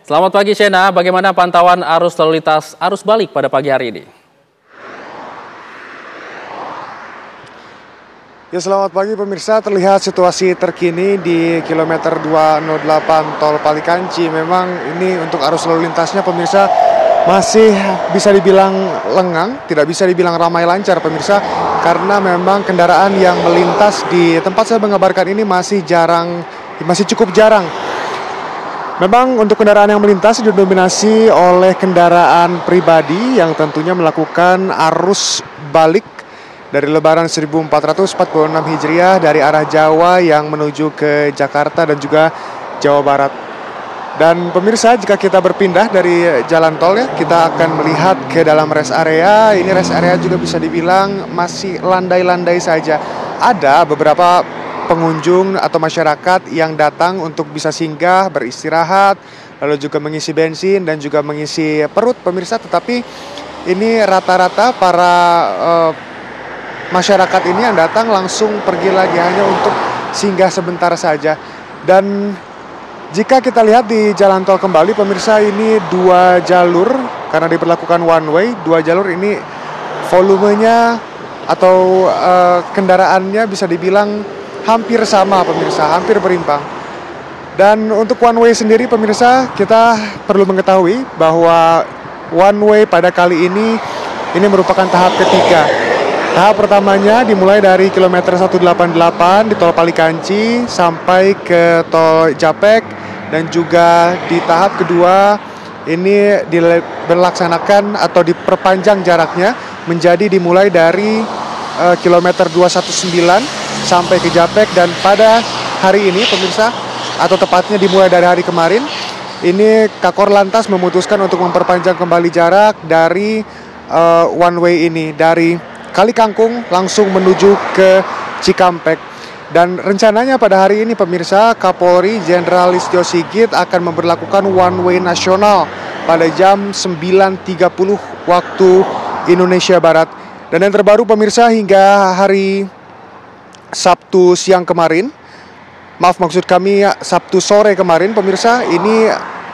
Selamat pagi Shena, bagaimana pantauan arus lalu lintas arus balik pada pagi hari ini? Ya, selamat pagi pemirsa, terlihat situasi terkini di kilometer 208 Tol Palikanci. Memang ini untuk arus lalu lintasnya pemirsa masih bisa dibilang lengang, tidak bisa dibilang ramai lancar pemirsa, karena memang kendaraan yang melintas di tempat saya mengabarkan ini masih cukup jarang. Memang untuk kendaraan yang melintas didominasi oleh kendaraan pribadi yang tentunya melakukan arus balik dari Lebaran 1446 Hijriah dari arah Jawa yang menuju ke Jakarta dan juga Jawa Barat. Dan pemirsa, jika kita berpindah dari jalan tol ya, kita akan melihat ke dalam rest area. Ini rest area juga bisa dibilang masih landai-landai saja. Ada beberapa pengunjung atau masyarakat yang datang untuk bisa singgah, beristirahat, lalu juga mengisi bensin dan juga mengisi perut pemirsa. Tetapi ini rata-rata para masyarakat ini yang datang langsung pergi lagi hanya untuk singgah sebentar saja. Dan jika kita lihat di jalan tol kembali pemirsa, ini dua jalur karena diberlakukan one way. Dua jalur ini volumenya atau kendaraannya bisa dibilang hampir sama pemirsa, hampir berimbang. Dan untuk one way sendiri pemirsa, kita perlu mengetahui bahwa one way pada kali ini merupakan tahap ketiga. Tahap pertamanya dimulai dari kilometer 188 di Tol Palikanci sampai ke Tol Japek, dan juga di tahap kedua ini dilaksanakan atau diperpanjang jaraknya menjadi dimulai dari kilometer 219 sampai ke Japek. Dan pada hari ini pemirsa, atau tepatnya dimulai dari hari kemarin, ini Kakor Lantas memutuskan untuk memperpanjang kembali jarak dari one way ini dari Kali Kangkung langsung menuju ke Cikampek. Dan rencananya pada hari ini pemirsa, Kapolri Jenderal Listio Sigit akan memberlakukan one way nasional pada jam 9.30 waktu Indonesia Barat. Dan yang terbaru pemirsa, hingga hari Sabtu Sabtu sore kemarin pemirsa, ini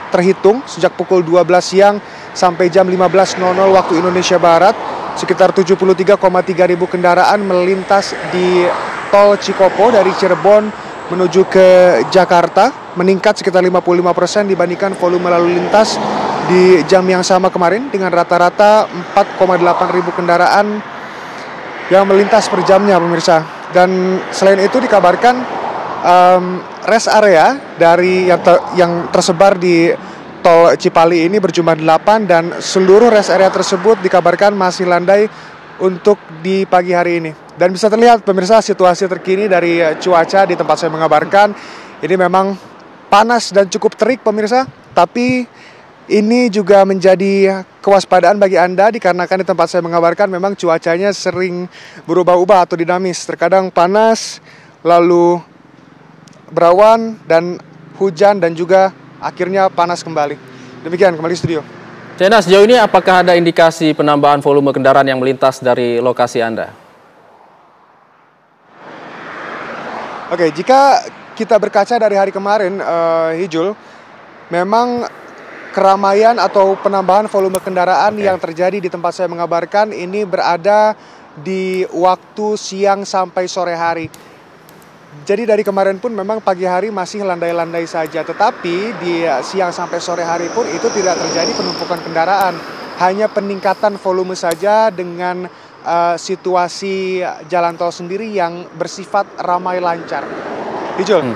terhitung sejak pukul 12 siang sampai jam 15.00 waktu Indonesia Barat, sekitar 73,3 ribu kendaraan melintas di Tol Cikopo dari Cirebon menuju ke Jakarta, meningkat sekitar 55% dibandingkan volume lalu lintas di jam yang sama kemarin dengan rata-rata 4,8 ribu kendaraan yang melintas per jamnya pemirsa. Dan selain itu dikabarkan rest area dari yang tersebar di Tol Cipali ini berjumlah 8, dan seluruh rest area tersebut dikabarkan masih landai untuk di pagi hari ini. Dan bisa terlihat pemirsa situasi terkini dari cuaca di tempat saya mengabarkan. Ini memang panas dan cukup terik pemirsa, tapi ini juga menjadi kewaspadaan bagi Anda dikarenakan di tempat saya mengabarkan memang cuacanya sering berubah-ubah atau dinamis. Terkadang panas, lalu berawan dan hujan, dan juga akhirnya panas kembali. Demikian, kembali studio. Shena, sejauh ini apakah ada indikasi penambahan volume kendaraan yang melintas dari lokasi Anda? Oke, jika kita berkaca dari hari kemarin, Hijul, memang keramaian atau penambahan volume kendaraan yang terjadi di tempat saya mengabarkan ini berada di waktu siang sampai sore hari. Jadi dari kemarin pun memang pagi hari masih landai-landai saja, tetapi di siang sampai sore hari pun itu tidak terjadi penumpukan kendaraan, hanya peningkatan volume saja dengan situasi jalan tol sendiri yang bersifat ramai lancar. Hijul.